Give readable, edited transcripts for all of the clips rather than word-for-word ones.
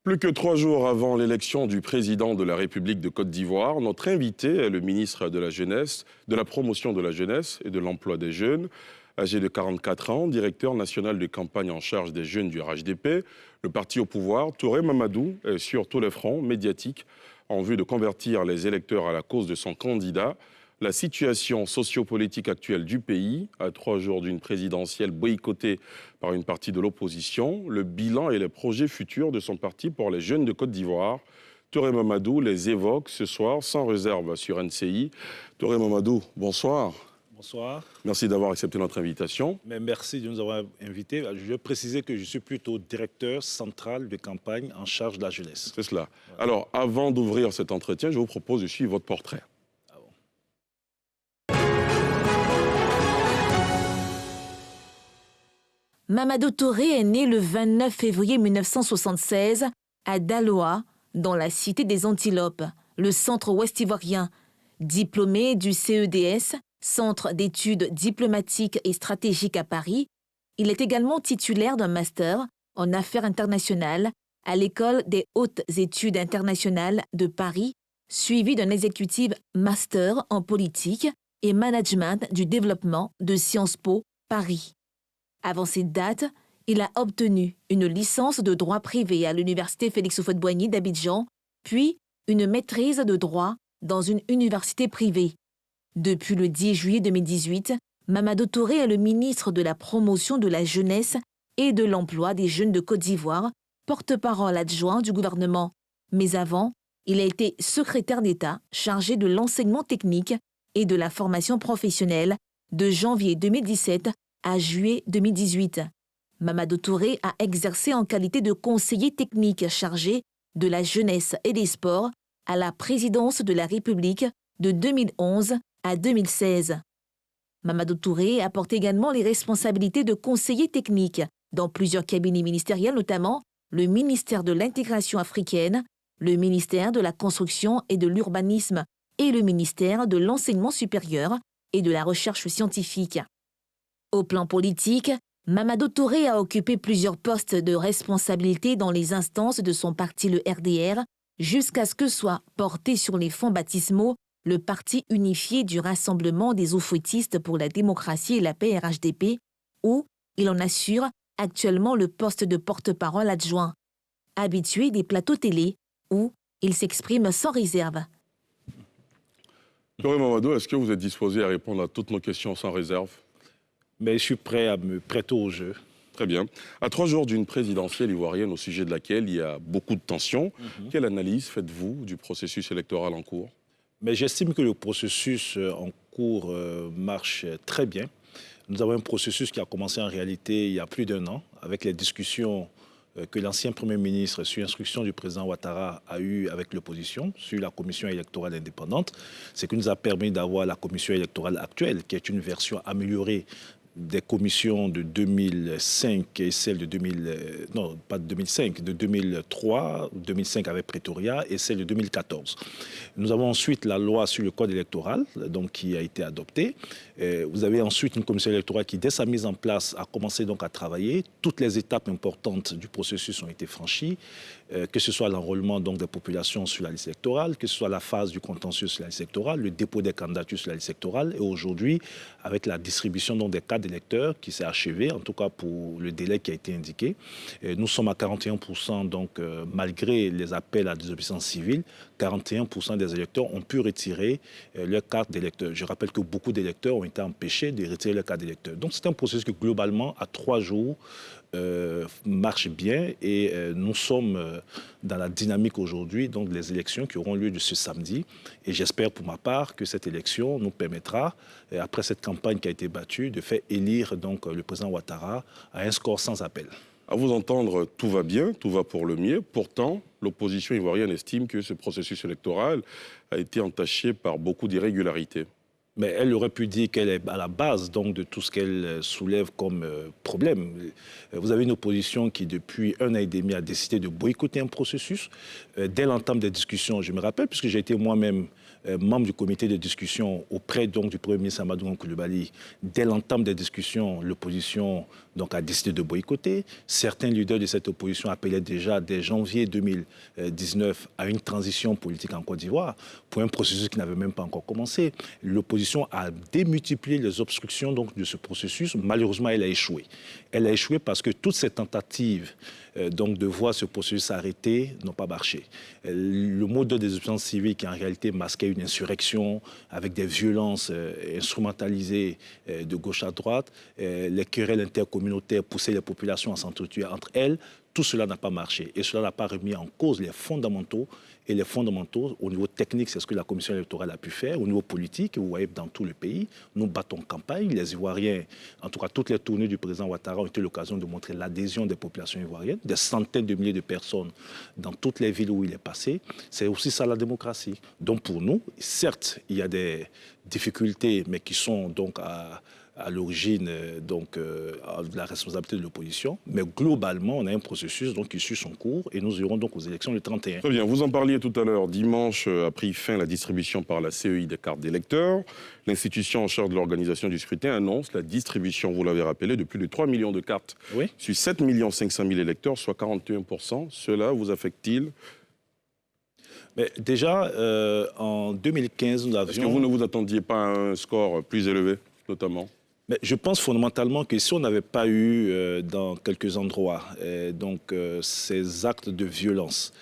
Plus que 3 jours avant l'élection du président de la République de Côte d'Ivoire, notre invité est le ministre de la Jeunesse, de la Promotion de la Jeunesse et de l'Emploi des Jeunes, âgé de 44 ans, directeur national de campagne en charge des jeunes du RHDP, le parti au pouvoir. Touré Mamadou est sur tous les fronts médiatiques en vue de convertir les électeurs à la cause de son candidat. La situation sociopolitique actuelle du pays, à 3 jours d'une présidentielle boycottée par une partie de l'opposition, le bilan et les projets futurs de son parti pour les jeunes de Côte d'Ivoire. Touré Mamadou les évoque ce soir sans réserve sur NCI. Touré Mamadou, bonsoir. Bonsoir. Merci d'avoir accepté notre invitation. Mais merci de nous avoir invités. Je veux préciser que je suis plutôt directeur central de campagne en charge de la jeunesse. C'est cela. Voilà. Alors, avant d'ouvrir cet entretien, je vous propose de suivre votre portrait. Mamadou Touré est né le 29 février 1976 à Daloa, dans la cité des Antilopes, le centre ouest ivoirien. Diplômé du CEDS, Centre d'études diplomatiques et stratégiques à Paris, il est également titulaire d'un master en affaires internationales à l'École des hautes études internationales de Paris, suivi d'un exécutif master en politique et management du développement de Sciences Po Paris. Avant cette date, il a obtenu une licence de droit privé à l'université Félix Houphouët-Boigny d'Abidjan, puis une maîtrise de droit dans une université privée. Depuis le 10 juillet 2018, Mamadou Touré est le ministre de la Promotion de la Jeunesse et de l'Emploi des Jeunes de Côte d'Ivoire, porte-parole adjoint du gouvernement. Mais avant, il a été secrétaire d'État chargé de l'enseignement technique et de la formation professionnelle de janvier 2017 à juillet 2018. Mamadou Touré a exercé en qualité de conseiller technique chargé de la jeunesse et des sports à la présidence de la République de 2011 à 2016. Mamadou Touré a porté également les responsabilités de conseiller technique dans plusieurs cabinets ministériels, notamment le ministère de l'Intégration africaine, le ministère de la Construction et de l'Urbanisme et le ministère de l'Enseignement supérieur et de la Recherche scientifique. Au plan politique, Mamadou Touré a occupé plusieurs postes de responsabilité dans les instances de son parti, le RDR, jusqu'à ce que soit porté sur les fonds baptismaux le Parti unifié du Rassemblement des Oufouettistes pour la démocratie et la paix RHDP, où il en assure actuellement le poste de porte-parole adjoint. Habitué des plateaux télé, où il s'exprime sans réserve. Touré Mamadou, est-ce que vous êtes disposé à répondre à toutes nos questions sans réserve ? Mais je suis prêt à me prêter au jeu. Très bien. À 3 jours d'une présidentielle ivoirienne au sujet de laquelle il y a beaucoup de tensions, quelle analyse faites-vous du processus électoral en cours ? Mais j'estime que le processus en cours marche très bien. Nous avons un processus qui a commencé en réalité il y a plus d'1 an, avec les discussions que l'ancien Premier ministre, sur instruction du président Ouattara, a eues avec l'opposition sur la commission électorale indépendante. Ce qui nous a permis d'avoir la commission électorale actuelle, qui est une version améliorée des commissions de 2005 et celle de 2003, 2005 avec Pretoria et celle de 2014. Nous avons ensuite la loi sur le code électoral, donc, qui a été adoptée. Vous avez ensuite une commission électorale qui, dès sa mise en place, a commencé donc à travailler. Toutes les étapes importantes du processus ont été franchies, que ce soit l'enrôlement donc des populations sur la liste électorale, que ce soit la phase du contentieux sur la liste électorale, le dépôt des candidatures sur la liste électorale, et aujourd'hui, avec la distribution donc des cartes d'électeurs qui s'est achevée, en tout cas pour le délai qui a été indiqué. Nous sommes à 41%, donc malgré les appels à désobéissance civile, 41% des électeurs ont pu retirer leur carte d'électeur. Je rappelle que beaucoup d'électeurs ont été empêchés de retirer leur carte d'électeur. Donc c'est un processus qui globalement, à 3 jours, marche bien et nous sommes dans la dynamique aujourd'hui, donc les élections qui auront lieu de ce samedi. Et j'espère pour ma part que cette élection nous permettra, après cette campagne qui a été battue, de faire élire donc le président Ouattara à un score sans appel. À vous entendre, tout va bien, tout va pour le mieux. Pourtant, l'opposition ivoirienne estime que ce processus électoral a été entaché par beaucoup d'irrégularités. Mais elle aurait pu dire qu'elle est à la base donc, de tout ce qu'elle soulève comme problème. Vous avez une opposition qui, depuis 1 an et demi, a décidé de boycotter un processus. Dès l'entame des discussions, je me rappelle, puisque j'ai été moi-même membre du comité de discussion auprès donc, du Premier ministre Amadou Coulibaly, dès l'entame des discussions, l'opposition donc, a décidé de boycotter. Certains leaders de cette opposition appelaient déjà dès janvier 2019 à une transition politique en Côte d'Ivoire pour un processus qui n'avait même pas encore commencé. L'opposition a démultiplié les obstructions donc, de ce processus. Malheureusement, elle a échoué. Elle a échoué parce que toutes ces tentatives donc de voir ce processus s'arrêter n'ont pas marché. Le mot de désobéissance civile qui en réalité masquait une insurrection avec des violences instrumentalisées de gauche à droite, les querelles intercommunautaires poussaient les populations à s'entretuer entre elles, tout cela n'a pas marché et cela n'a pas remis en cause les fondamentaux. Et les fondamentaux, au niveau technique, c'est ce que la commission électorale a pu faire. Au niveau politique, vous voyez, dans tout le pays, nous battons campagne. Les Ivoiriens, en tout cas, toutes les tournées du président Ouattara ont été l'occasion de montrer l'adhésion des populations ivoiriennes, des centaines de milliers de personnes dans toutes les villes où il est passé. C'est aussi ça la démocratie. Donc pour nous, certes, il y a des difficultés, mais qui sont donc à l'origine de la responsabilité de l'opposition. Mais globalement, on a un processus donc, qui suit son cours et nous irons donc aux élections le 31. Très bien, vous en parliez tout à l'heure. Dimanche a pris fin la distribution par la CEI des cartes d'électeurs. L'institution en charge de l'organisation du scrutin annonce la distribution, vous l'avez rappelé, de plus de 3 millions de cartes sur 7 500 000 électeurs, soit 41%. Cela vous affecte-t-il ? Mais déjà, en 2015, nous avions... Est-ce que vous ne vous attendiez pas à un score plus élevé, notamment ? Mais je pense fondamentalement que si on n'avait pas eu dans quelques endroits ces actes de violence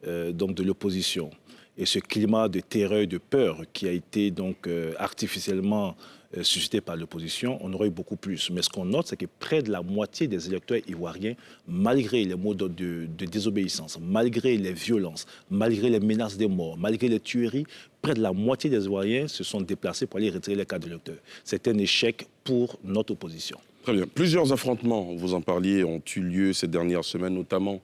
donc de l'opposition et ce climat de terreur et de peur qui a été donc artificiellement suscité par l'opposition, on aurait eu beaucoup plus. Mais ce qu'on note, c'est que près de la moitié des électeurs ivoiriens, malgré les mots de désobéissance, malgré les violences, malgré les menaces de mort, malgré les tueries, près de la moitié des Ivoiriens se sont déplacés pour aller retirer les cartes d'électeurs. C'est un échec pour notre opposition. Très bien. Plusieurs affrontements, vous en parliez, ont eu lieu ces dernières semaines, notamment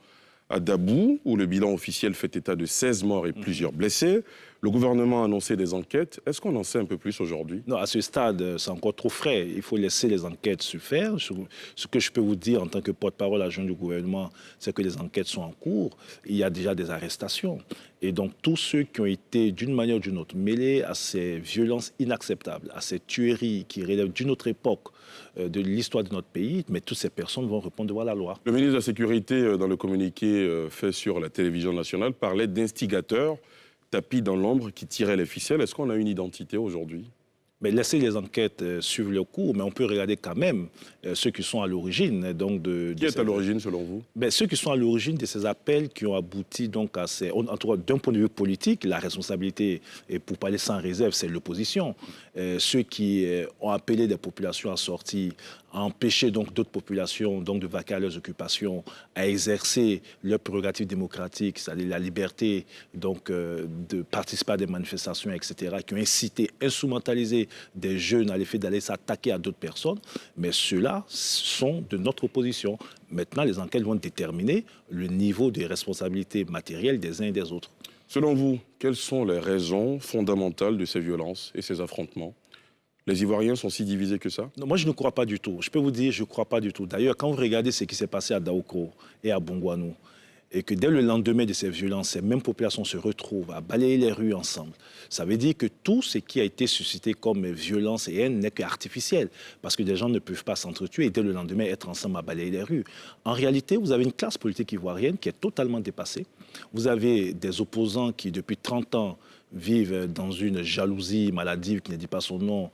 à Dabou, où le bilan officiel fait état de 16 morts et plusieurs blessés. Le gouvernement a annoncé des enquêtes. Est-ce qu'on en sait un peu plus aujourd'hui ? Non, à ce stade, c'est encore trop frais. Il faut laisser les enquêtes se faire. Ce que je peux vous dire en tant que porte-parole adjoint du gouvernement, c'est que les enquêtes sont en cours. Il y a déjà des arrestations. Et donc, tous ceux qui ont été, d'une manière ou d'une autre, mêlés à ces violences inacceptables, à ces tueries qui relèvent d'une autre époque de l'histoire de notre pays, mais toutes ces personnes vont répondre devant la loi. Le ministre de la Sécurité, dans le communiqué fait sur la télévision nationale, parlait d'instigateurs tapis dans l'ombre qui tiraient les ficelles. Est-ce qu'on a une identité aujourd'hui ? Mais laissez les enquêtes suivre leur cours, mais on peut regarder quand même ceux qui sont à l'origine. Qui est à l'origine, selon vous ? Ceux qui sont à l'origine de ces appels qui ont abouti donc à ces... En tout cas, d'un point de vue politique, la responsabilité, et pour parler sans réserve, c'est l'opposition. Ceux qui ont appelé des populations à sortir, à empêcher donc d'autres populations donc de vaquer à leurs occupations, à exercer leurs prérogatives démocratiques, c'est-à-dire la liberté donc de participer à des manifestations, etc., qui ont incité, instrumentalisé des jeunes à l'effet d'aller s'attaquer à d'autres personnes, mais ceux-là sont de notre opposition. Maintenant, les enquêtes vont déterminer le niveau de responsabilité matérielle des uns et des autres. Selon vous, quelles sont les raisons fondamentales de ces violences et ces affrontements ? Les Ivoiriens sont si divisés que ça ? Non, moi, je ne crois pas du tout. Je peux vous dire, je ne crois pas du tout. D'ailleurs, quand vous regardez ce qui s'est passé à Daoukro et à Bongouanou, et que dès le lendemain de ces violences, ces mêmes populations se retrouvent à balayer les rues ensemble, ça veut dire que tout ce qui a été suscité comme violence et haine n'est qu'artificiel, parce que des gens ne peuvent pas s'entretuer et dès le lendemain être ensemble à balayer les rues. En réalité, vous avez une classe politique ivoirienne qui est totalement dépassée. Vous avez des opposants qui, depuis 30 ans, vivent dans une jalousie maladive qui ne dit pas son nom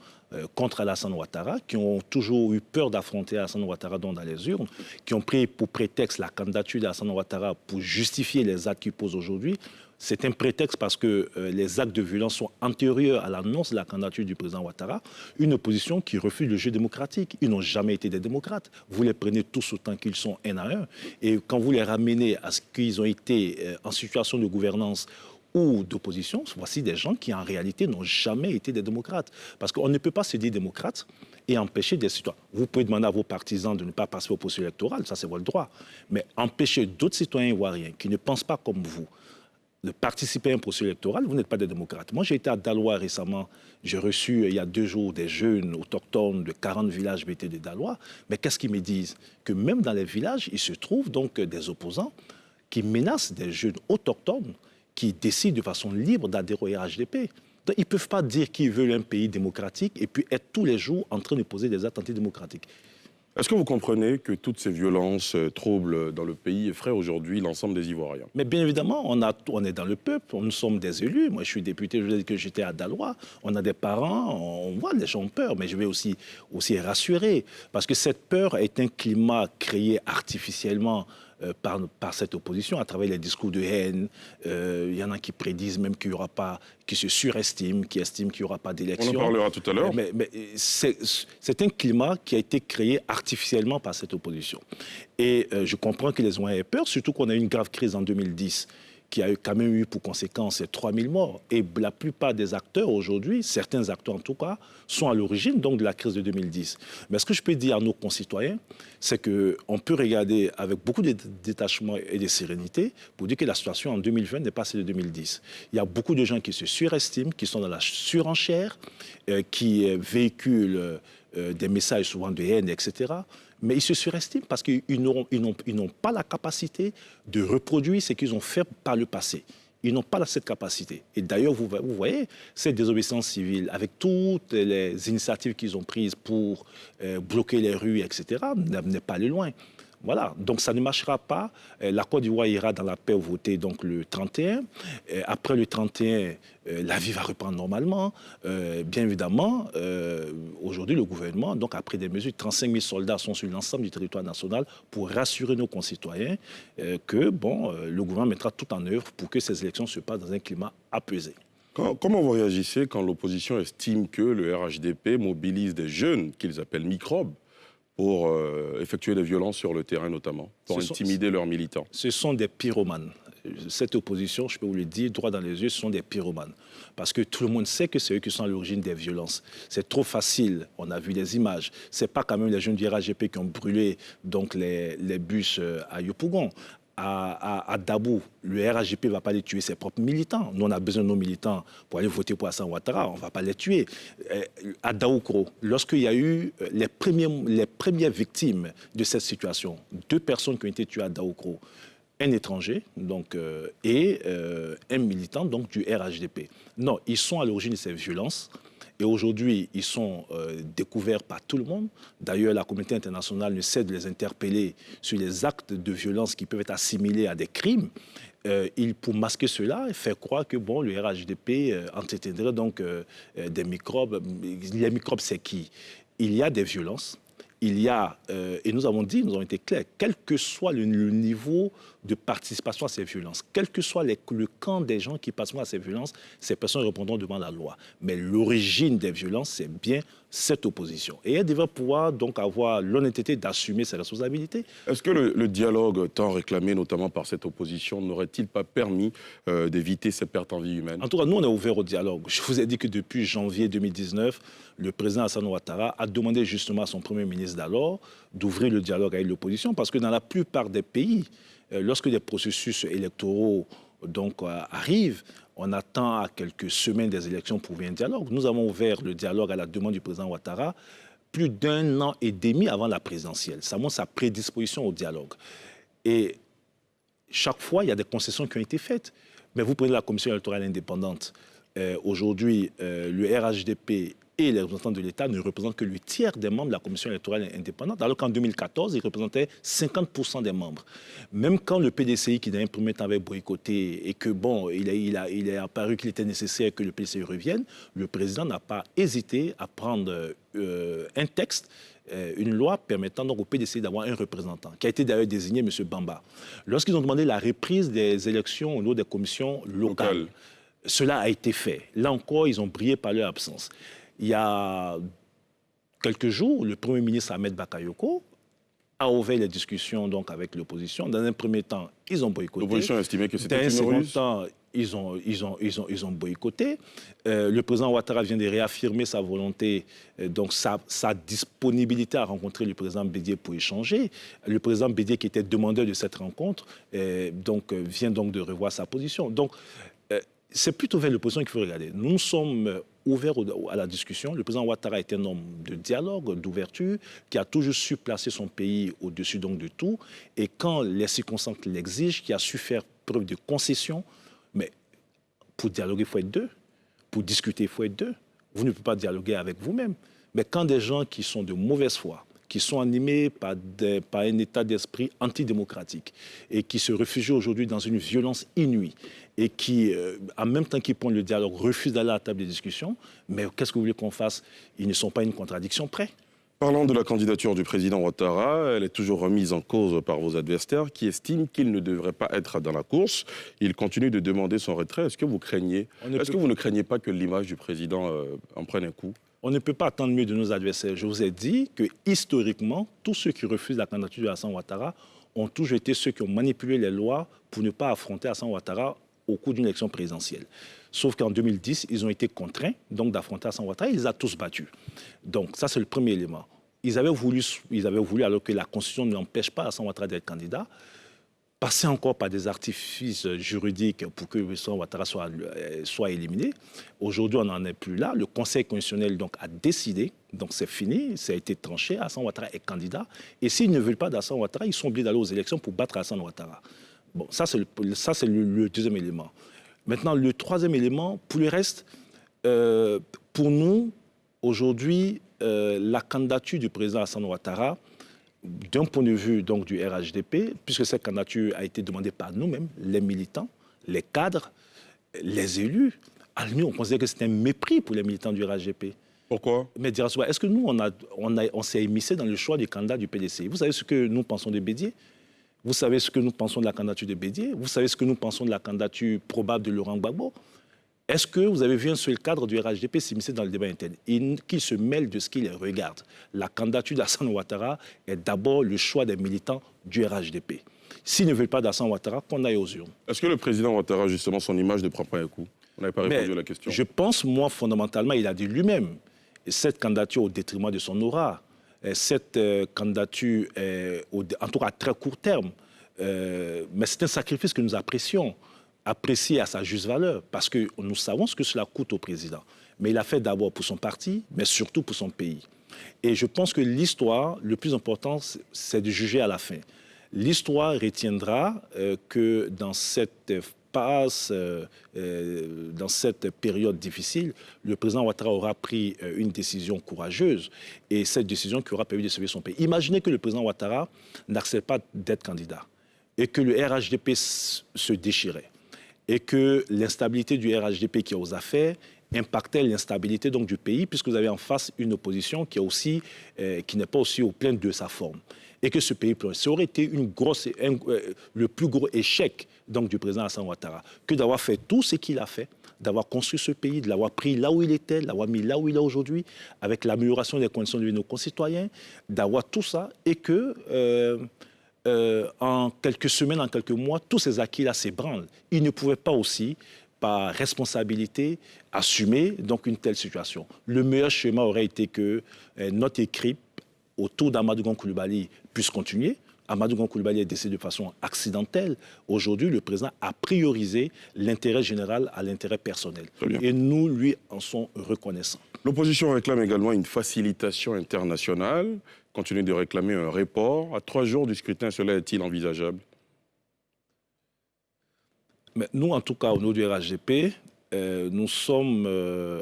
contre Alassane Ouattara, qui ont toujours eu peur d'affronter Alassane Ouattara dans les urnes, qui ont pris pour prétexte la candidature d'Alassane Ouattara pour justifier les actes qu'ils posent aujourd'hui. C'est un prétexte parce que les actes de violence sont antérieurs à l'annonce de la candidature du président Ouattara. Une opposition qui refuse le jeu démocratique. Ils n'ont jamais été des démocrates. Vous les prenez tous autant qu'ils sont un à un. Et quand vous les ramenez à ce qu'ils ont été en situation de gouvernance ou d'opposition, voici des gens qui en réalité n'ont jamais été des démocrates. Parce qu'on ne peut pas se dire démocrate et empêcher des citoyens. Vous pouvez demander à vos partisans de ne pas participer au processus électoral, ça c'est votre droit. Mais empêcher d'autres citoyens ivoiriens qui ne pensent pas comme vous de participer à un processus électoral, vous n'êtes pas des démocrates. Moi, j'ai été à Daloa récemment. J'ai reçu, il y a 2 jours, des jeunes autochtones de 40 villages BT de Daloa. Mais qu'est-ce qu'ils me disent? Que même dans les villages, il se trouve donc des opposants qui menacent des jeunes autochtones qui décident de façon libre d'adhérer au RHDP. Donc, ils ne peuvent pas dire qu'ils veulent un pays démocratique et puis être tous les jours en train de poser des actes antidémocratiques. Est-ce que vous comprenez que toutes ces violences troublent dans le pays effraient aujourd'hui l'ensemble des Ivoiriens? Mais bien évidemment, on est dans le peuple, nous sommes des élus. Moi, je suis député, je vous ai dit que j'étais à Daloa. On a des parents, on voit les gens ont peur, mais je vais aussi rassurer. Parce que cette peur est un climat créé artificiellement par cette opposition, à travers les discours de haine. Il y en a qui prédisent même qu'il n'y aura pas, qui se surestiment, qui estiment qu'il n'y aura pas d'élection. On en parlera tout à l'heure. Mais c'est un climat qui a été créé artificiellement par cette opposition. Et je comprends que les Ivoiriens aient peur, surtout qu'on a eu une grave crise en 2010 qui a quand même eu pour conséquence 3000 morts. Et la plupart des acteurs aujourd'hui, certains acteurs en tout cas, sont à l'origine donc de la crise de 2010. Mais ce que je peux dire à nos concitoyens, c'est qu'on peut regarder avec beaucoup de détachement et de sérénité pour dire que la situation en 2020 n'est pas celle de 2010. Il y a beaucoup de gens qui se surestiment, qui sont dans la surenchère, qui véhiculent des messages souvent de haine, etc. Mais ils se surestiment parce qu'ils n'ont pas la capacité de reproduire ce qu'ils ont fait par le passé. Ils n'ont pas cette capacité. Et d'ailleurs, vous voyez, cette désobéissance civile, avec toutes les initiatives qu'ils ont prises pour bloquer les rues, etc., n'est pas allé loin. Voilà, donc ça ne marchera pas. La Côte d'Ivoire ira dans la paix voter donc le 31. Après le 31, la vie va reprendre normalement. Bien évidemment, aujourd'hui, le gouvernement donc, a pris des mesures. 35 000 soldats sont sur l'ensemble du territoire national pour rassurer nos concitoyens que le gouvernement mettra tout en œuvre pour que ces élections se passent dans un climat apaisé. Comment vous réagissez quand l'opposition estime que le RHDP mobilise des jeunes qu'ils appellent microbes pour effectuer des violences sur le terrain notamment, pour intimider leurs militants? Ce sont des pyromanes. Cette opposition, je peux vous le dire, droit dans les yeux, ce sont des pyromanes. Parce que tout le monde sait que c'est eux qui sont à l'origine des violences. C'est trop facile, on a vu les images. Ce n'est pas quand même les jeunes du RHDP qui ont brûlé donc, les bus à Yopougon. À Dabou, le RHDP ne va pas les tuer ses propres militants. Nous, on a besoin de nos militants pour aller voter pour Hassan Ouattara. On ne va pas les tuer. À Daoukro, lorsqu'il y a eu les premières victimes de cette situation, 2 personnes qui ont été tuées à Daoukro, un étranger donc, et un militant donc, du RHDP. Non, ils sont à l'origine de ces violences. Et aujourd'hui, ils sont découverts par tout le monde. D'ailleurs, la communauté internationale ne cesse de les interpeller sur les actes de violence qui peuvent être assimilés à des crimes. Pour masquer cela, faire croire que le RHDP entretiendrait donc des microbes. Les microbes, c'est qui? Il y a des violences. Il y a, et nous avons été clairs, quel que soit le niveau de participation à ces violences, quel que soit le camp des gens qui participent à ces violences, ces personnes répondront devant la loi. Mais l'origine des violences, c'est bien cette opposition. Et elle devrait pouvoir donc avoir l'honnêteté d'assumer ses responsabilités. Est-ce que le dialogue tant réclamé, notamment par cette opposition, n'aurait-il pas permis d'éviter ces pertes en vie humaine? En tout cas, nous, on est ouvert au dialogue. Je vous ai dit que depuis janvier 2019, le président Hassan Ouattara a demandé justement à son premier ministre d'alors d'ouvrir le dialogue avec l'opposition, parce que dans la plupart des pays, lorsque des processus électoraux donc, arrivent, on attend à quelques semaines des élections pour ouvrir un dialogue. Nous avons ouvert le dialogue à la demande du président Ouattara plus d'1 an et demi avant la présidentielle. Ça montre sa prédisposition au dialogue. Et chaque fois, il y a des concessions qui ont été faites. Mais vous prenez la commission électorale indépendante. Aujourd'hui, le RHDP et les représentants de l'État ne représentent que le tiers des membres de la commission électorale indépendante, alors qu'en 2014, ils représentaient 50% des membres. Même quand le PDCI, qui dans un premier temps avait boycotté, et que il est apparu qu'il était nécessaire que le PDCI revienne, le président n'a pas hésité à prendre un texte, une loi permettant donc au PDCI d'avoir un représentant, qui a été d'ailleurs désigné, M. Bamba. Lorsqu'ils ont demandé la reprise des élections au niveau des commissions locales, cela a été fait. Là encore, ils ont brillé par leur absence. Il y a quelques jours, le Premier ministre Ahmed Bakayoko a ouvert les discussions donc, avec l'opposition. Dans un premier temps, ils ont boycotté. L'opposition a estimé que c'était une ruse. Dans un second temps, ils ont boycotté. Le président Ouattara vient de réaffirmer sa volonté, donc sa disponibilité à rencontrer le président Bédié pour échanger. Le président Bédié, qui était demandeur de cette rencontre, vient donc de revoir sa position. Donc, c'est plutôt vers l'opposition qu'il faut regarder. Nous sommes ouverts à la discussion. Le président Ouattara est un homme de dialogue, d'ouverture, qui a toujours su placer son pays au-dessus donc de tout. Et quand les circonstances l'exigent, qui a su faire preuve de concession. Mais pour dialoguer, il faut être deux. Pour discuter, il faut être deux. Vous ne pouvez pas dialoguer avec vous-même. Mais quand des gens qui sont de mauvaise foi, qui sont animés par un état d'esprit antidémocratique et qui se réfugient aujourd'hui dans une violence inouïe et qui, en même temps qu'ils prennent le dialogue, refusent d'aller à la table des discussions, mais qu'est-ce que vous voulez qu'on fasse? Ils ne sont pas une contradiction près. Parlant de la candidature du président Ouattara, elle est toujours remise en cause par vos adversaires qui estiment qu'il ne devrait pas être dans la course. Il continue de demander son retrait. Est-ce que vous ne craignez pas que l'image du président en prenne un coup? On ne peut pas attendre mieux de nos adversaires. Je vous ai dit que historiquement, tous ceux qui refusent la candidature de Hassan Ouattara ont toujours été ceux qui ont manipulé les lois pour ne pas affronter Hassan Ouattara au cours d'une élection présidentielle. Sauf qu'en 2010, ils ont été contraints donc d'affronter Hassan Ouattara. Il les a tous battus. Donc ça, c'est le premier élément. Ils avaient voulu, alors que la Constitution n'empêche pas Hassan Ouattara d'être candidat, passer encore par des artifices juridiques pour que Hassan Ouattara soit éliminé. Aujourd'hui, on n'en est plus là. Le Conseil constitutionnel donc, a décidé, donc c'est fini, ça a été tranché, Hassan Ouattara est candidat. Et s'ils ne veulent pas d'Hassan Ouattara, ils sont obligés d'aller aux élections pour battre Hassan Ouattara. Bon, ça, c'est le deuxième élément. Maintenant, le troisième élément, pour le reste, pour nous, aujourd'hui, la candidature du président Hassan Ouattara, d'un point de vue donc, du RHDP, puisque cette candidature a été demandée par nous-mêmes, les militants, les cadres, les élus, à nous, on considère que c'est un mépris pour les militants du RHDP. Pourquoi? Mais est-ce que nous, on s'est émissé dans le choix du candidat du PDC? Vous savez ce que nous pensons de Bédié? Vous savez ce que nous pensons de la candidature de Bédié? Vous savez ce que nous pensons de la candidature probable de Laurent Gbagbo? Est-ce que vous avez vu un seul cadre du RHDP s'immiscer dans le débat interne et qu'il se mêle de ce qu'il regarde? La candidature d'Hassan Ouattara est d'abord le choix des militants du RHDP. S'ils ne veulent pas d'Hassan Ouattara, qu'on aille aux urnes. Est-ce que le président Ouattara, justement, son image ne prend pas un coup? On n'avait pas répondu à la question. Je pense, moi, fondamentalement, il a dit lui-même, cette candidature au détriment de son aura, cette candidature, en tout cas à très court terme, mais c'est un sacrifice que nous apprécions. Apprécié à sa juste valeur, parce que nous savons ce que cela coûte au président. Mais il a fait d'abord pour son parti, mais surtout pour son pays. Et je pense que l'histoire, le plus important, c'est de juger à la fin. L'histoire retiendra que dans cette phase, dans cette période difficile, le président Ouattara aura pris une décision courageuse, et cette décision qui aura permis de sauver son pays. Imaginez que le président Ouattara n'accepte pas d'être candidat, et que le RHDP se déchirait, et que l'instabilité du RHDP qui est aux affaires impactait l'instabilité donc du pays, puisque vous avez en face une opposition qui n'est pas aussi au plein de sa forme, et que ce pays plonge. Ça aurait été le plus gros échec donc du président Hassan Ouattara, que d'avoir fait tout ce qu'il a fait, d'avoir construit ce pays, de l'avoir pris là où il était, de l'avoir mis là où il est aujourd'hui, avec l'amélioration des conditions de vie de nos concitoyens, d'avoir tout ça, et que en quelques semaines, en quelques mois, tous ces acquis-là s'ébranlent. Ils ne pouvaient pas aussi, par responsabilité, assumer donc une telle situation. Le meilleur schéma aurait été que notre équipe autour d'Amadou Gon Coulibaly puisse continuer. Amadou Gon Coulibaly est décédé de façon accidentelle. Aujourd'hui, le président a priorisé l'intérêt général à l'intérêt personnel. Et nous, lui, en sommes reconnaissants. L'opposition réclame également une facilitation internationale, continue de réclamer un report. À 3 jours du scrutin, cela est-il envisageable? Mais nous, en tout cas, au niveau du RHDP, nous sommes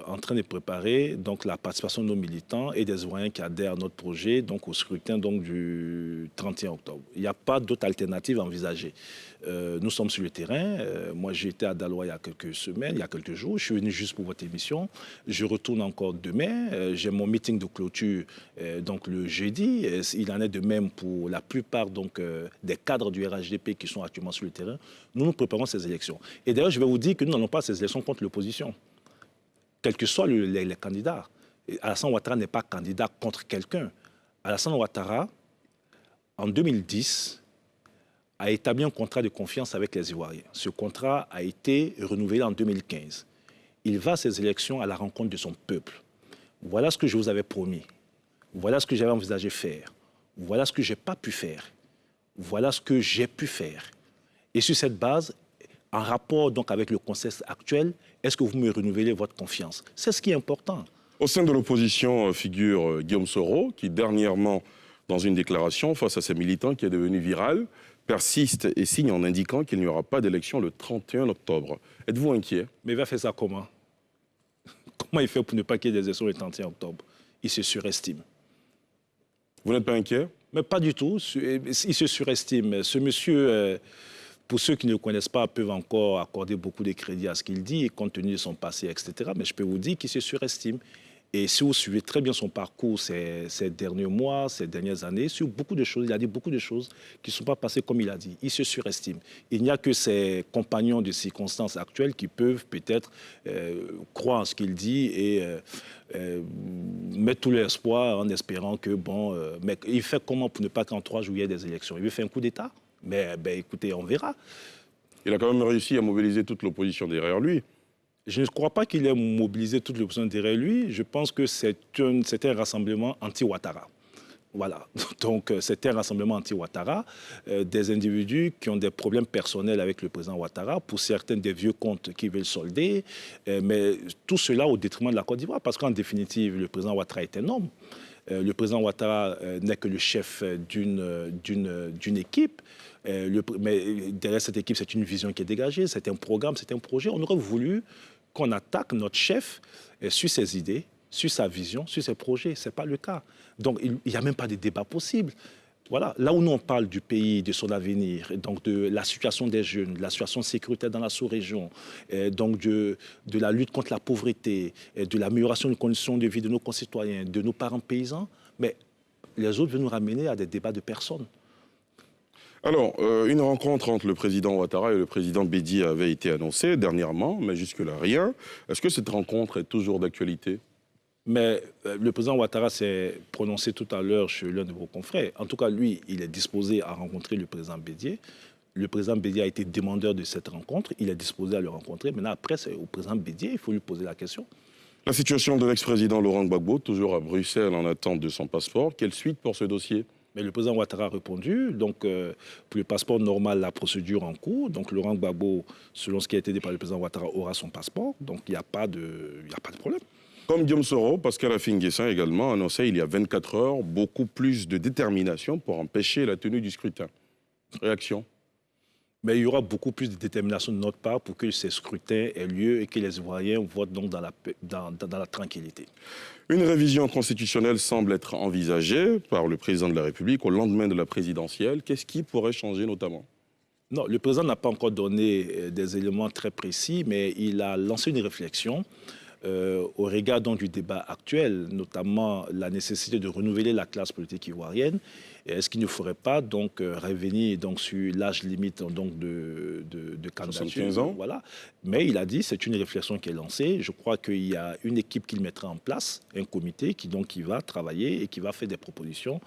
en train de préparer donc, la participation de nos militants et des Ivoiriens qui adhèrent à notre projet donc, au scrutin donc, du 31 octobre. Il n'y a pas d'autre alternative envisagée. Nous sommes sur le terrain. Moi, j'ai été à Daloa il y a quelques semaines, il y a quelques jours. Je suis venu juste pour votre émission. Je retourne encore demain. J'ai mon meeting de clôture donc, le jeudi. Il en est de même pour la plupart donc, des cadres du RHDP qui sont actuellement sur le terrain. Nous préparons ces élections. Et d'ailleurs, je vais vous dire que nous n'allons pas ces élections contre l'opposition, quels que soient les candidats. Alassane Ouattara n'est pas candidat contre quelqu'un. Alassane Ouattara, en 2010, a établi un contrat de confiance avec les Ivoiriens. Ce contrat a été renouvelé en 2015. Il va à ces élections à la rencontre de son peuple. Voilà ce que je vous avais promis. Voilà ce que j'avais envisagé faire. Voilà ce que je n'ai pas pu faire. Voilà ce que j'ai pu faire. Et sur cette base, en rapport donc avec le contexte actuel, est-ce que vous me renouvelez votre confiance? C'est ce qui est important. Au sein de l'opposition figure Guillaume Soro, qui dernièrement, dans une déclaration face à ses militants qui est devenue virale, persiste et signe en indiquant qu'il n'y aura pas d'élection le 31 octobre. Êtes-vous inquiet? Mais il va faire ça comment? Comment il fait pour ne pas qu'il y ait des élections le 31 octobre? Il se surestime. Vous n'êtes pas inquiet? Mais pas du tout. Il se surestime. Ce monsieur, pour ceux qui ne le connaissent pas, peuvent encore accorder beaucoup de crédit à ce qu'il dit, compte tenu de son passé, etc. Mais je peux vous dire qu'il se surestime. Et si vous suivez très bien son parcours ces derniers mois, ces dernières années, sur beaucoup de choses, il a dit beaucoup de choses qui ne sont pas passées comme il a dit. Il se surestime. Il n'y a que ses compagnons de circonstances actuelles qui peuvent peut-être croire en ce qu'il dit et mettre tout l'espoir en espérant que, mais il fait comment pour ne pas qu'en 3 jours, il y ait des élections? Il veut faire un coup d'État? Mais écoutez, on verra. Il a quand même réussi à mobiliser toute l'opposition derrière lui. Je ne crois pas qu'il ait mobilisé toute l'opposition derrière lui. Je pense que c'était un rassemblement anti-Ouattara. Voilà. Donc, c'était un rassemblement anti-Ouattara, des individus qui ont des problèmes personnels avec le président Ouattara, pour certains des vieux comptes qui veulent solder, mais tout cela au détriment de la Côte d'Ivoire, parce qu'en définitive, le président Ouattara est un homme. Le président Ouattara n'est que le chef d'une équipe. Mais derrière cette équipe, c'est une vision qui est dégagée, c'est un programme, c'est un projet. On aurait voulu qu'on attaque notre chef sur ses idées, sur sa vision, sur ses projets. Ce n'est pas le cas. Donc, il n'y a même pas de débat possible. Voilà. Là où nous, on parle du pays, de son avenir, donc de la situation des jeunes, de la situation sécuritaire dans la sous-région, donc de la lutte contre la pauvreté, de l'amélioration des conditions de vie de nos concitoyens, de nos parents paysans, mais les autres veulent nous ramener à des débats de personnes. Alors, une rencontre entre le président Ouattara et le président Bédié avait été annoncée dernièrement, mais jusque-là, rien. Est-ce que cette rencontre est toujours d'actualité? Mais le président Ouattara s'est prononcé tout à l'heure chez l'un de vos confrères. En tout cas, lui, il est disposé à rencontrer le président Bédié. Le président Bédié a été demandeur de cette rencontre. Il est disposé à le rencontrer. Maintenant, après, c'est au président Bédié, il faut lui poser la question. La situation de l'ex-président Laurent Gbagbo, toujours à Bruxelles en attente de son passeport. Quelle suite pour ce dossier? Mais le président Ouattara a répondu. Donc, pour le passeport normal, la procédure en cours. Donc, Laurent Gbagbo, selon ce qui a été dit par le président Ouattara, aura son passeport. Donc, il n'y a pas de problème. Comme Guillaume Soro, Pascal Affi-N'Guessan également annonçait il y a 24 heures beaucoup plus de détermination pour empêcher la tenue du scrutin. Réaction? Mais il y aura beaucoup plus de détermination de notre part pour que ces scrutins aient lieu et que les Ivoiriens votent donc dans la tranquillité. Une révision constitutionnelle semble être envisagée par le président de la République au lendemain de la présidentielle. Qu'est-ce qui pourrait changer notamment? Non, le président n'a pas encore donné des éléments très précis, mais il a lancé une réflexion au regard donc, du débat actuel, notamment la nécessité de renouveler la classe politique ivoirienne. Est-ce qu'il ne faudrait pas donc revenir donc, sur l'âge limite donc, de candidature? 75 ans. Voilà. Mais il a dit, c'est une réflexion qui est lancée. Je crois qu'il y a une équipe qu'il mettra en place, un comité qui va travailler et qui va faire des propositions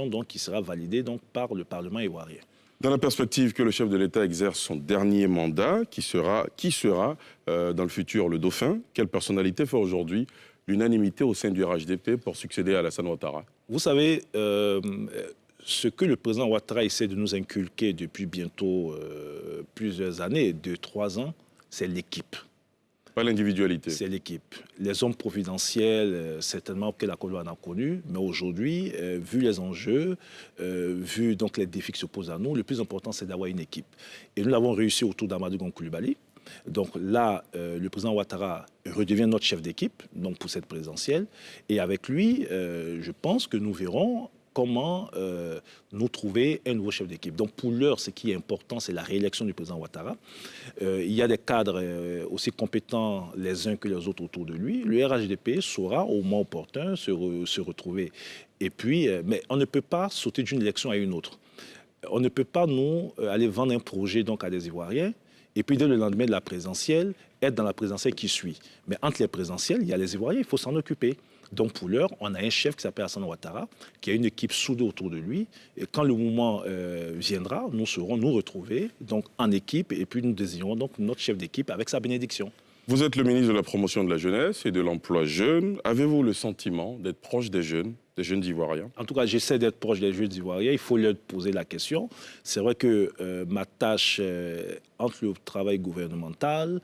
donc, qui sera validée donc, par le Parlement ivoirien. Dans la perspective que le chef de l'État exerce son dernier mandat, qui sera dans le futur le dauphin, quelle personnalité fait aujourd'hui l'unanimité au sein du RHDP pour succéder à Alassane Ouattara? Vous savez, ce que le président Ouattara essaie de nous inculquer depuis bientôt plusieurs années, 2-3 ans, c'est l'équipe. Pas l'individualité. C'est l'équipe. Les hommes providentiels, certainement que la Côte d'Ivoire en a connu, mais aujourd'hui, vu les enjeux, vu donc les défis qui se posent à nous, le plus important, c'est d'avoir une équipe. Et nous l'avons réussi autour d'Amadou Gon Coulibaly. Donc là, le président Ouattara redevient notre chef d'équipe donc pour cette présidentielle. Et avec lui, je pense que nous verrons comment nous trouver un nouveau chef d'équipe. Donc pour l'heure, ce qui est important, c'est la réélection du président Ouattara. Il y a des cadres aussi compétents les uns que les autres autour de lui. Le RHDP saura au moment opportun se retrouver. Et puis, mais on ne peut pas sauter d'une élection à une autre. On ne peut pas, nous, aller vendre un projet donc, à des Ivoiriens et puis dès le lendemain de la présidentielle, être dans la présidentielle qui suit. Mais entre les présidentielles, il y a les Ivoiriens, il faut s'en occuper. Donc pour l'heure, on a un chef qui s'appelle Alassane Ouattara, qui a une équipe soudée autour de lui. Et quand le moment viendra, nous serons nous retrouver donc, en équipe et puis nous désignerons donc notre chef d'équipe avec sa bénédiction. Vous êtes le ministre de la Promotion de la Jeunesse et de l'Emploi jeune. Avez-vous le sentiment d'être proche des jeunes Ivoiriens? En tout cas, j'essaie d'être proche des jeunes Ivoiriens. Il faut leur poser la question. C'est vrai que ma tâche entre le travail gouvernemental,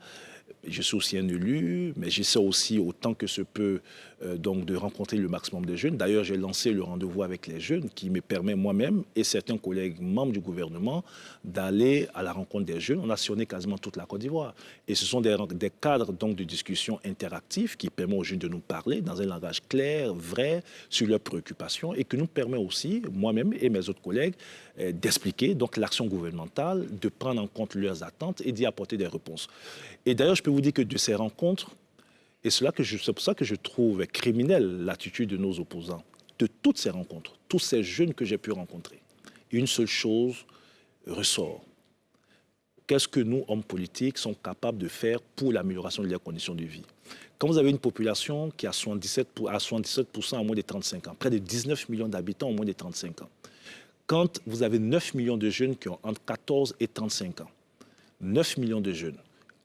je suis aussi un élu, mais j'essaie aussi autant que se peut donc de rencontrer le maximum de jeunes. D'ailleurs, j'ai lancé le rendez-vous avec les jeunes qui me permet moi-même et certains collègues membres du gouvernement d'aller à la rencontre des jeunes. On a sillonné quasiment toute la Côte d'Ivoire. Et ce sont des cadres donc, de discussion interactifs qui permettent aux jeunes de nous parler dans un langage clair, vrai, sur leurs préoccupations et qui nous permet aussi, moi-même et mes autres collègues, d'expliquer donc l'action gouvernementale, de prendre en compte leurs attentes et d'y apporter des réponses. Et d'ailleurs, je peux vous dire que de ces rencontres, et c'est pour ça que je trouve criminelle l'attitude de nos opposants, de toutes ces rencontres, tous ces jeunes que j'ai pu rencontrer, une seule chose ressort. Qu'est-ce que nous, hommes politiques, sommes capables de faire pour l'amélioration de leurs conditions de vie? Quand vous avez une population qui a 77% à moins de 35 ans, près de 19 millions d'habitants au moins de 35 ans, quand vous avez 9 millions de jeunes qui ont entre 14 et 35 ans, 9 millions de jeunes,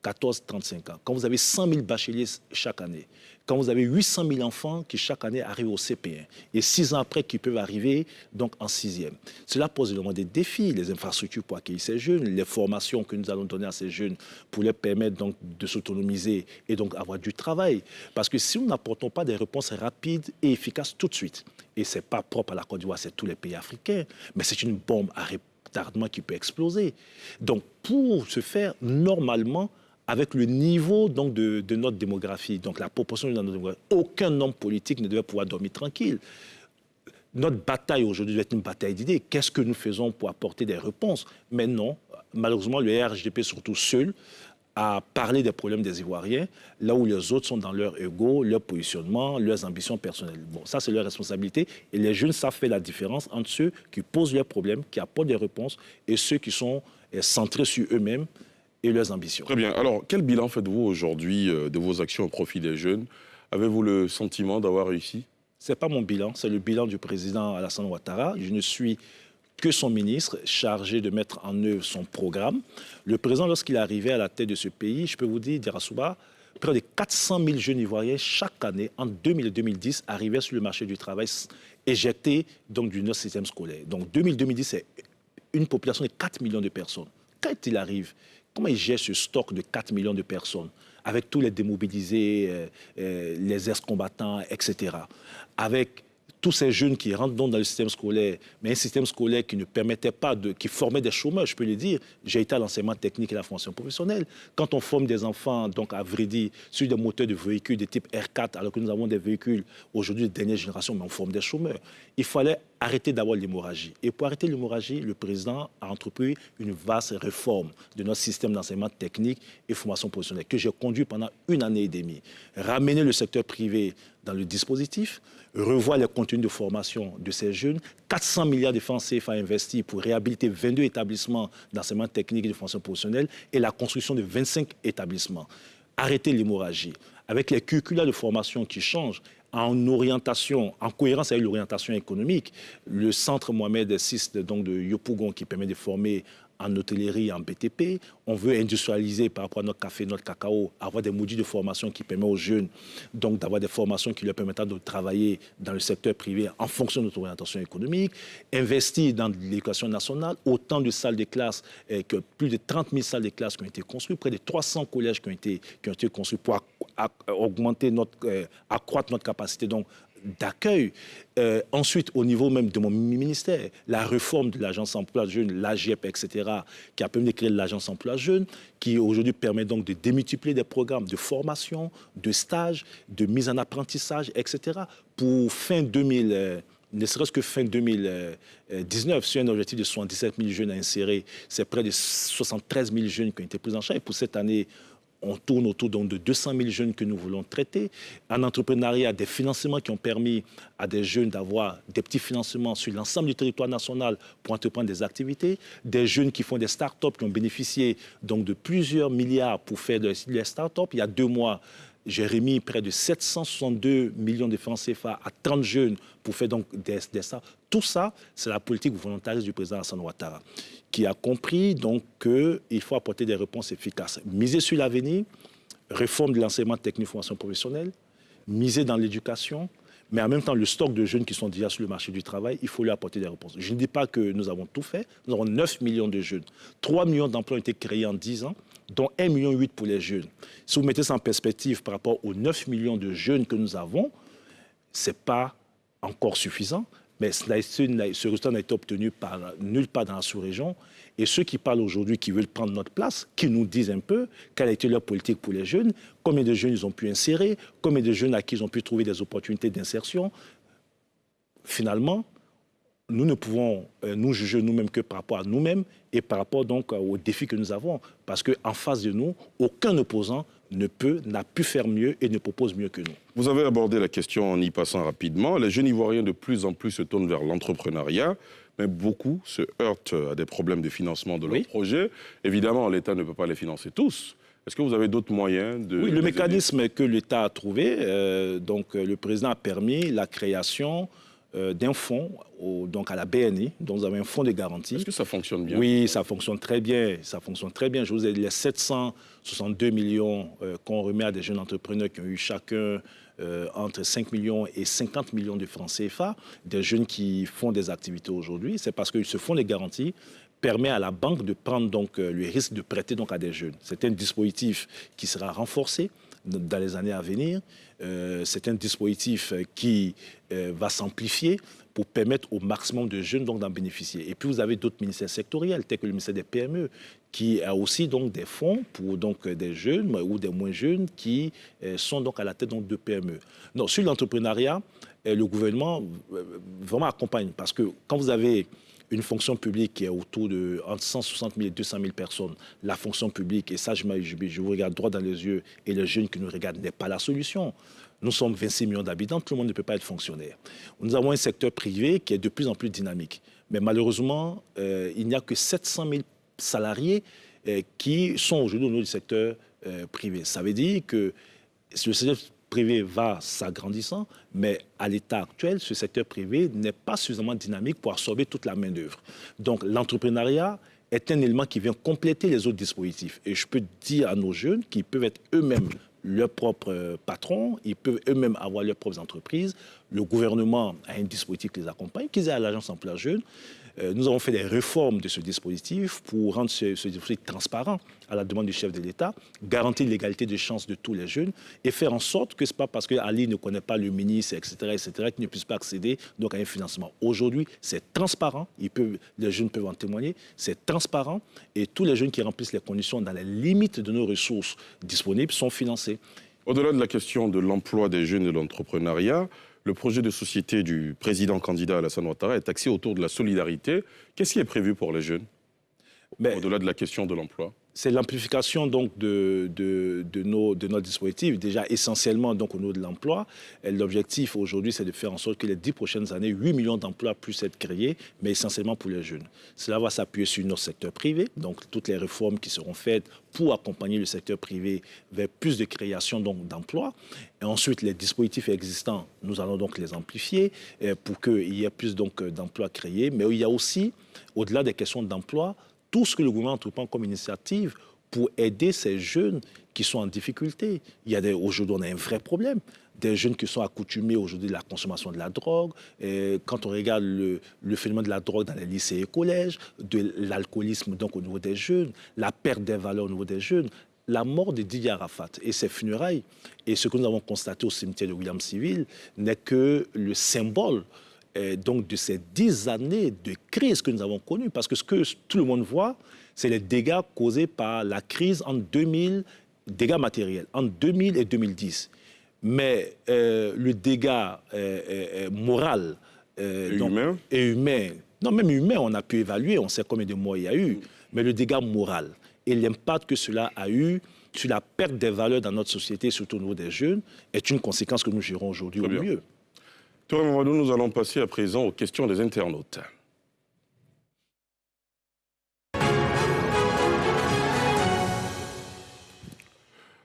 14-35 ans, quand vous avez 100 000 bacheliers chaque année, quand vous avez 800 000 enfants qui chaque année arrivent au CP1 et 6 ans après qui peuvent arriver donc en 6e. Cela pose énormément de défis, les infrastructures pour accueillir ces jeunes, les formations que nous allons donner à ces jeunes pour leur permettre donc de s'autonomiser et donc avoir du travail. Parce que si nous n'apportons pas des réponses rapides et efficaces tout de suite, et ce n'est pas propre à la Côte d'Ivoire, c'est tous les pays africains, mais c'est une bombe à retardement qui peut exploser. Donc pour ce faire, normalement, avec le niveau donc, de notre démographie, donc la proportion de notre démographie, aucun homme politique ne devait pouvoir dormir tranquille. Notre bataille aujourd'hui doit être une bataille d'idées. Qu'est-ce que nous faisons pour apporter des réponses? Mais non, malheureusement, le RHDP, surtout seul, a parlé des problèmes des Ivoiriens, là où les autres sont dans leur ego, leur positionnement, leurs ambitions personnelles. Bon, ça, c'est leur responsabilité. Et les jeunes savent faire la différence entre ceux qui posent leurs problèmes, qui apportent des réponses, et ceux qui sont centrés sur eux-mêmes et leurs ambitions. Très bien. Alors, quel bilan faites-vous aujourd'hui de vos actions au profit des jeunes? Avez-vous le sentiment d'avoir réussi? Ce n'est pas mon bilan, c'est le bilan du président Alassane Ouattara. Je ne suis que son ministre chargé de mettre en œuvre son programme. Le président, lorsqu'il est arrivé à la tête de ce pays, je peux vous dire, Dirasouba, près de 400 000 jeunes Ivoiriens chaque année, en 2000 et 2010, arrivaient sur le marché du travail éjectés donc, du notre système scolaire. Donc 2000-2010, c'est une population de 4 millions de personnes. Quand il arrive, comment il gère ce stock de 4 millions de personnes, avec tous les démobilisés, les ex-combattants, etc., avec tous ces jeunes qui rentrent donc dans le système scolaire, mais un système scolaire qui ne permettait pas qui formait des chômeurs, je peux le dire. J'ai été à l'enseignement technique et la formation professionnelle. Quand on forme des enfants, donc à vrai dire, sur des moteurs de véhicules de type R4, alors que nous avons des véhicules aujourd'hui de dernière génération, mais on forme des chômeurs. Il fallait arrêter d'abord l'hémorragie. Et pour arrêter l'hémorragie, le président a entrepris une vaste réforme de notre système d'enseignement technique et formation professionnelle que j'ai conduit pendant 1 année et demie. Ramener le secteur privé dans le dispositif, revoir les contenus de formation de ces jeunes, 400 milliards de francs CFA investis pour réhabiliter 22 établissements d'enseignement technique et de formation professionnelle et la construction de 25 établissements. Arrêter l'hémorragie. Avec les curricula de formation qui changent, en orientation, en cohérence avec l'orientation économique, le centre Mohamed VI donc de Yopougon qui permet de former en hôtellerie, en BTP. On veut industrialiser par rapport à notre café, notre cacao, avoir des modules de formation qui permettent aux jeunes donc d'avoir des formations qui leur permettent de travailler dans le secteur privé en fonction de notre orientation économique, investir dans l'éducation nationale, autant de salles de classe, que plus de 30 000 salles de classe qui ont été construites, près de 300 collèges qui ont été construits pour augmenter accroître notre capacité donc d'accueil. Ensuite, au niveau même de mon ministère, la réforme de l'agence emploi jeune, l'AGEP, etc., qui a permis de créer l'agence emploi jeune, qui aujourd'hui permet donc de démultiplier des programmes de formation, de stage, de mise en apprentissage, etc. Pour fin 2000, ne serait-ce que fin 2019, sur un objectif de 77 000 jeunes à insérer, c'est près de 73 000 jeunes qui ont été pris en charge. Et pour cette année, On tourne autour donc, de 200 000 jeunes que nous voulons traiter. En entrepreneuriat, des financements qui ont permis à des jeunes d'avoir des petits financements sur l'ensemble du territoire national pour entreprendre des activités. Des jeunes qui font des start-up, qui ont bénéficié donc, de plusieurs milliards pour faire des start-up. Il y a 2 mois, j'ai remis près de 762 millions de francs CFA à 30 jeunes pour faire donc des start-up. Tout ça, c'est la politique volontariste du président Alassane Ouattara, qui a compris donc qu'il faut apporter des réponses efficaces. Miser sur l'avenir, réforme de l'enseignement technique formation professionnelle, miser dans l'éducation, mais en même temps, le stock de jeunes qui sont déjà sur le marché du travail, il faut lui apporter des réponses. Je ne dis pas que nous avons tout fait. Nous avons 9 millions de jeunes. 3 millions d'emplois ont été créés en 10 ans, dont 1,8 million pour les jeunes. Si vous mettez ça en perspective par rapport aux 9 millions de jeunes que nous avons, ce n'est pas encore suffisant. Mais ce résultat n'a été obtenu par nulle part dans la sous-région. Et ceux qui parlent aujourd'hui, qui veulent prendre notre place, qui nous disent un peu quelle a été leur politique pour les jeunes, combien de jeunes ils ont pu insérer, combien de jeunes à qui ils ont pu trouver des opportunités d'insertion. Finalement, nous ne pouvons nous juger nous-mêmes que par rapport à nous-mêmes et par rapport donc aux défis que nous avons. Parce qu'en face de nous, aucun opposant n'a pu faire mieux et ne propose mieux que nous. Vous avez abordé la question en y passant rapidement. Les jeunes Ivoiriens de plus en plus se tournent vers l'entrepreneuriat, mais beaucoup se heurtent à des problèmes de financement de leurs projets. Évidemment, l'État ne peut pas les financer tous. Est-ce que vous avez d'autres moyens de... Oui, le mécanisme que l'État a trouvé, donc le président a permis la création d'un fonds donc à la BNI, dont vous avez un fonds de garantie. Est-ce que ça fonctionne bien? Oui, ça fonctionne très bien. Ça fonctionne très bien. Je vous ai dit les 762 millions qu'on remet à des jeunes entrepreneurs qui ont eu chacun entre 5 millions et 50 millions de francs CFA, des jeunes qui font des activités aujourd'hui. C'est parce que ce fonds de garantie permet à la banque de prendre donc, le risque de prêter donc, à des jeunes. C'est un dispositif qui sera renforcé dans les années à venir. C'est un dispositif qui va s'amplifier pour permettre au maximum de jeunes d'en bénéficier. Et puis vous avez d'autres ministères sectoriels, tels que le ministère des PME, qui a aussi donc, des fonds pour donc, des jeunes ou des moins jeunes qui sont donc, à la tête donc, de PME. Non, sur l'entrepreneuriat, le gouvernement vraiment accompagne, parce que quand vous avez une fonction publique qui est autour de entre 160 000 et 200 000 personnes, la fonction publique, et ça je vous regarde droit dans les yeux, et les jeunes qui nous regardent n'est pas la solution. Nous sommes 26 millions d'habitants, tout le monde ne peut pas être fonctionnaire. Nous avons un secteur privé qui est de plus en plus dynamique. Mais malheureusement, il n'y a que 700 000 salariés qui sont aujourd'hui au niveau du secteur privé. Ça veut dire que le secteur privé va s'agrandissant, mais à l'état actuel, ce secteur privé n'est pas suffisamment dynamique pour absorber toute la main-d'œuvre. Donc l'entrepreneuriat est un élément qui vient compléter les autres dispositifs. Et je peux dire à nos jeunes qu'ils peuvent être eux-mêmes leurs propres patrons, ils peuvent eux-mêmes avoir leurs propres entreprises. Le gouvernement a un dispositif qui les accompagne, qu'ils aient à l'agence emploi jeune. Nous avons fait des réformes de ce dispositif pour rendre ce dispositif transparent à la demande du chef de l'État, garantir l'égalité de chances de tous les jeunes et faire en sorte que ce n'est pas parce qu'Ali ne connaît pas le ministre, etc., qu'il ne puisse pas accéder donc, à un financement. Aujourd'hui, c'est transparent, les jeunes peuvent en témoigner, c'est transparent et tous les jeunes qui remplissent les conditions dans les limites de nos ressources disponibles sont financés. Au-delà de la question de l'emploi des jeunes et de l'entrepreneuriat, le projet de société du président candidat Alassane Ouattara est axé autour de la solidarité. Qu'est-ce qui est prévu pour les jeunes, au-delà de la question de l'emploi? C'est l'amplification donc de nos dispositifs, déjà essentiellement donc au niveau de l'emploi. L'objectif aujourd'hui, c'est de faire en sorte que les 10 prochaines années, 8 millions d'emplois puissent être créés, mais essentiellement pour les jeunes. Cela va s'appuyer sur notre secteur privé, donc toutes les réformes qui seront faites pour accompagner le secteur privé vers plus de création d'emplois. Et ensuite, les dispositifs existants, nous allons donc les amplifier pour qu'il y ait plus d'emplois créés. Mais il y a aussi, au-delà des questions d'emploi, tout ce que le gouvernement entreprend comme initiative pour aider ces jeunes qui sont en difficulté. Aujourd'hui, on a un vrai problème. Des jeunes qui sont accoutumés aujourd'hui de la consommation de la drogue. Et quand on regarde le phénomène de la drogue dans les lycées et collèges, de l'alcoolisme donc au niveau des jeunes, la perte des valeurs au niveau des jeunes, la mort de Didier Arafat et ses funérailles, et ce que nous avons constaté au cimetière de William Civil, n'est que le symbole donc de ces 10 années de crise que nous avons connues. Parce que ce que tout le monde voit, c'est les dégâts causés par la crise en 2000, dégâts matériels, en 2000 et 2010. Mais le dégât moral et humain, non, même humain, on a pu évaluer, on sait combien de morts il y a eu, mais le dégât moral et l'impact que cela a eu sur la perte des valeurs dans notre société, surtout au niveau des jeunes, est une conséquence que nous gérons aujourd'hui au mieux. Touré Mamadou, nous allons passer à présent aux questions des internautes.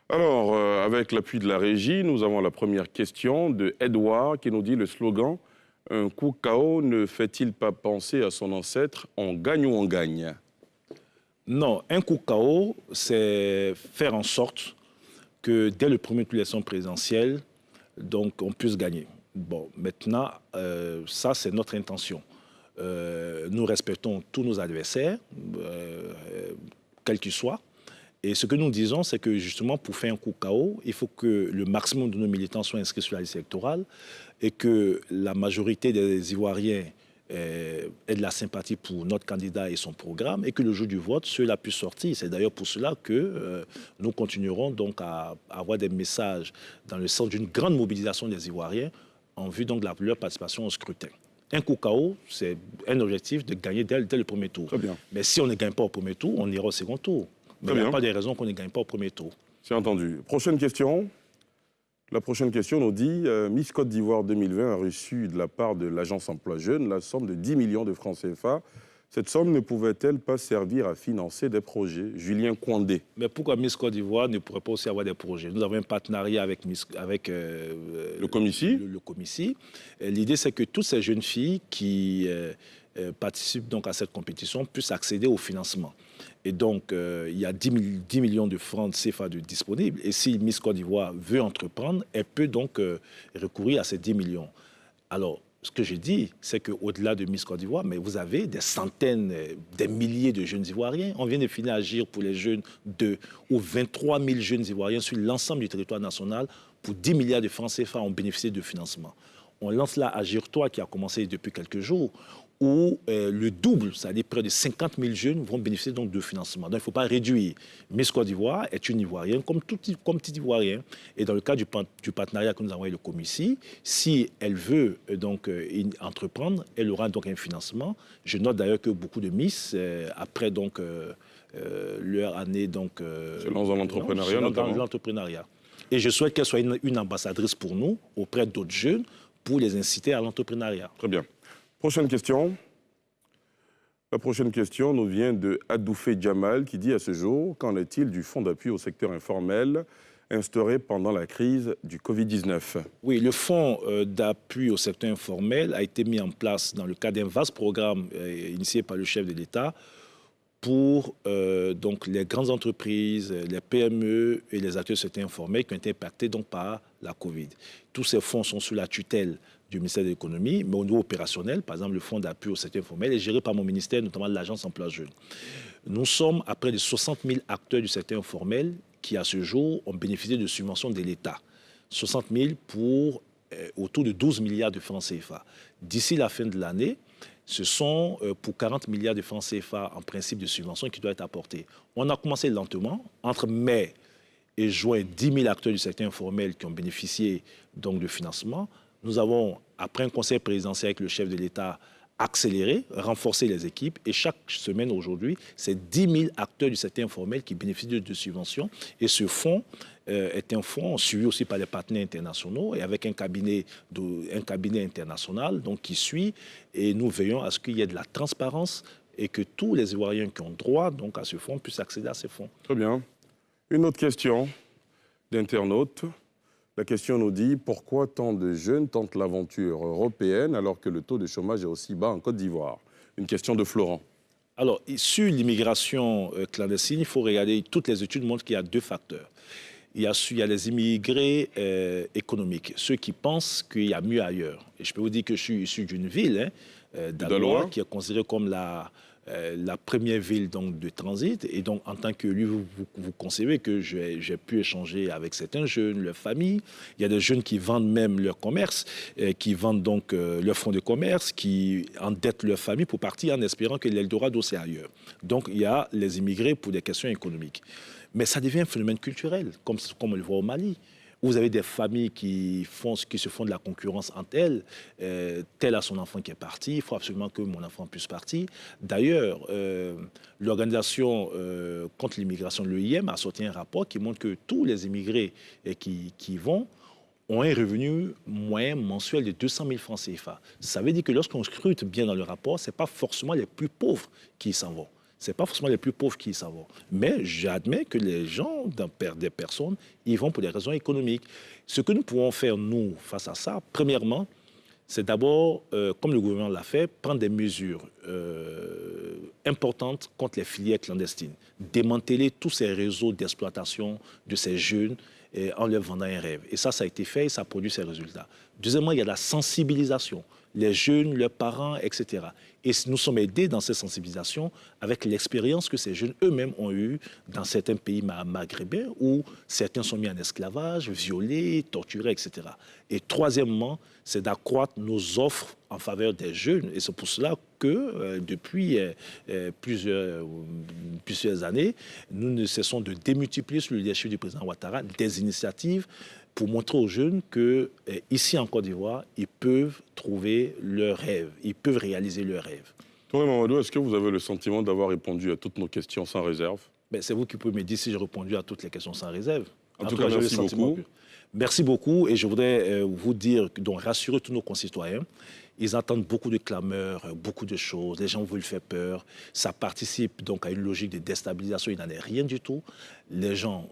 Alors, avec l'appui de la régie, nous avons la première question de Edouard qui nous dit le slogan « Un coup KO ne fait-il pas penser à son ancêtre « On gagne ou on gagne » ?» Non, un coup KO, c'est faire en sorte que dès le premier tour de l'élection présidentielle, donc, on puisse gagner. Bon, maintenant, ça, c'est notre intention. Nous respectons tous nos adversaires, quels qu'ils soient. Et ce que nous disons, c'est que justement, pour faire un coup KO, il faut que le maximum de nos militants soient inscrits sur la liste électorale et que la majorité des Ivoiriens aient de la sympathie pour notre candidat et son programme et que le jour du vote, ceux-là puissent sortir. C'est d'ailleurs pour cela que nous continuerons donc à avoir des messages dans le sens d'une grande mobilisation des Ivoiriens en vue donc de leur participation au scrutin. Un coup KO, c'est un objectif de gagner dès le premier tour. Très bien. Mais si on ne gagne pas au premier tour, on ira au second tour. Mais il n'y a pas de raison qu'on ne gagne pas au premier tour. C'est entendu. Prochaine question. La prochaine question nous dit Miss Côte d'Ivoire 2020 a reçu de la part de l'Agence Emploi Jeunes la somme de 10 millions de francs CFA. Cette somme ne pouvait-elle pas servir à financer des projets? Julien Kouandé. Mais pourquoi Miss Côte d'Ivoire ne pourrait pas aussi avoir des projets? Nous avons un partenariat avec le Comici. Le Comici. L'idée, c'est que toutes ces jeunes filles qui participent donc à cette compétition puissent accéder au financement. Et donc, il y a 10 millions de francs CFA disponibles. Et si Miss Côte d'Ivoire veut entreprendre, elle peut donc recourir à ces 10 millions. Alors, ce que je dis, c'est qu'au-delà de Miss Côte d'Ivoire, mais vous avez des centaines, des milliers de jeunes Ivoiriens. On vient de finir Agir pour les jeunes ou 23 000 jeunes Ivoiriens sur l'ensemble du territoire national pour 10 milliards de francs CFA ont bénéficié de financement. On lance là Agir-toi qui a commencé depuis quelques jours, où le double, c'est-à-dire près de 50 000 jeunes vont bénéficier donc de financement. Donc il ne faut pas réduire. Miss Côte d'Ivoire est une Ivoirienne comme tout Ivoirien. Et dans le cas du partenariat que nous avons avec le Comici, si elle veut donc entreprendre, elle aura donc un financement. Je note d'ailleurs que beaucoup de Miss, après donc leur année donc se lancent dans l'entrepreneuriat notamment. Dans l'entrepreneuriat. Et je souhaite qu'elle soit une ambassadrice pour nous auprès d'autres jeunes pour les inciter à l'entrepreneuriat. Très bien. Prochaine question. La prochaine question nous vient de Adoufé Djamal qui dit à ce jour, qu'en est-il du fonds d'appui au secteur informel instauré pendant la crise du Covid-19? Oui, le fonds d'appui au secteur informel a été mis en place dans le cadre d'un vaste programme initié par le chef de l'État pour donc les grandes entreprises, les PME et les acteurs du secteur informel qui ont été impactés donc par la Covid. Tous ces fonds sont sous la tutelle du ministère de l'économie, mais au niveau opérationnel, par exemple, le fonds d'appui au secteur informel est géré par mon ministère, notamment l'Agence Emploi Jeunes. Nous sommes à près de 60 000 acteurs du secteur informel qui, à ce jour, ont bénéficié de subventions de l'État. 60 000 pour autour de 12 milliards de francs CFA. D'ici la fin de l'année, ce sont pour 40 milliards de francs CFA en principe de subventions qui doivent être apportés. On a commencé lentement. Entre mai et juin, 10 000 acteurs du secteur informel qui ont bénéficié donc de financement. Nous avons, après un conseil présidentiel avec le chef de l'État, accéléré, renforcé les équipes. Et chaque semaine aujourd'hui, c'est 10 000 acteurs du secteur informel qui bénéficient de subventions. Et ce fonds est un fonds suivi aussi par les partenaires internationaux et avec un cabinet international donc, qui suit. Et nous veillons à ce qu'il y ait de la transparence et que tous les Ivoiriens qui ont droit donc, à ce fonds puissent accéder à ces fonds. Très bien. Une autre question d'internaute. La question nous dit pourquoi tant de jeunes tentent l'aventure européenne alors que le taux de chômage est aussi bas en Côte d'Ivoire? Une question de Florent. Alors, sur l'immigration clandestine, il faut regarder, toutes les études montrent qu'il y a deux facteurs. Il y a les immigrés économiques, ceux qui pensent qu'il y a mieux ailleurs. Et je peux vous dire que je suis issu d'une ville, d'Aloa, qui est considérée comme la première ville donc, de transit. Et donc, en tant que lui, vous concevez que j'ai pu échanger avec certains jeunes, leurs familles. Il y a des jeunes qui vendent même leur commerce, qui vendent donc leur fonds de commerce, qui endettent leur famille pour partir en espérant que l'Eldorado, c'est ailleurs. Donc, il y a les immigrés pour des questions économiques. Mais ça devient un phénomène culturel, comme on le voit au Mali. Vous avez des familles qui se font de la concurrence entre elles. Tel a son enfant qui est parti, il faut absolument que mon enfant puisse partir. D'ailleurs, l'organisation contre l'immigration, l'OIM, a sorti un rapport qui montre que tous les immigrés qui vont ont un revenu moyen mensuel de 200 000 francs CFA. Ça veut dire que lorsqu'on scrute bien dans le rapport, ce n'est pas forcément les plus pauvres qui s'en vont. Ce n'est pas forcément les plus pauvres qui s'en vont. Mais j'admets que les gens, des personnes, ils vont pour des raisons économiques. Ce que nous pouvons faire, nous, face à ça, premièrement, c'est d'abord, comme le gouvernement l'a fait, prendre des mesures importantes contre les filières clandestines. Démanteler tous ces réseaux d'exploitation de ces jeunes en leur vendant un rêve. Et ça a été fait et ça a produit ces résultats. Deuxièmement, il y a la sensibilisation. Les jeunes, leurs parents, etc. Et nous sommes aidés dans cette sensibilisation avec l'expérience que ces jeunes eux-mêmes ont eue dans certains pays maghrébins où certains sont mis en esclavage, violés, torturés, etc. Et troisièmement, c'est d'accroître nos offres en faveur des jeunes. Et c'est pour cela que depuis plusieurs années, nous ne cessons de démultiplier sous le leadership du président Ouattara des initiatives pour montrer aux jeunes qu'ici en Côte d'Ivoire, ils peuvent trouver leur rêve, ils peuvent réaliser leur rêve. Touré Mamadou, est-ce que vous avez le sentiment d'avoir répondu à toutes nos questions sans réserve? C'est vous qui pouvez me dire si j'ai répondu à toutes les questions sans réserve. En tout cas, merci beaucoup. Merci beaucoup et je voudrais vous dire, donc rassurer tous nos concitoyens. Ils entendent beaucoup de clameurs, beaucoup de choses. Les gens veulent faire peur. Ça participe donc à une logique de déstabilisation. Il n'en est rien du tout. Les gens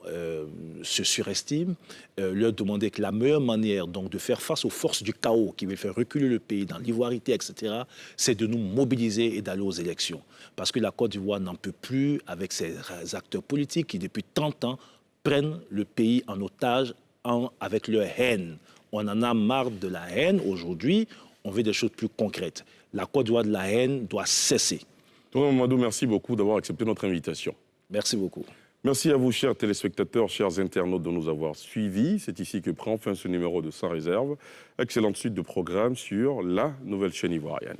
se surestiment. Leur demander que la meilleure manière donc, de faire face aux forces du chaos qui veulent faire reculer le pays dans l'ivoirité, etc., c'est de nous mobiliser et d'aller aux élections. Parce que la Côte d'Ivoire n'en peut plus avec ces acteurs politiques qui, depuis tant de temps, prennent le pays en otage avec leur haine. On en a marre de la haine aujourd'hui. On veut des choses plus concrètes. La Côte d'Ivoire de la haine doit cesser. Touré Mamadou, merci beaucoup d'avoir accepté notre invitation. Merci beaucoup. Merci à vous, chers téléspectateurs, chers internautes, de nous avoir suivis. C'est ici que prend fin ce numéro de Sans Réserve. Excellente suite de programmes sur la nouvelle chaîne ivoirienne.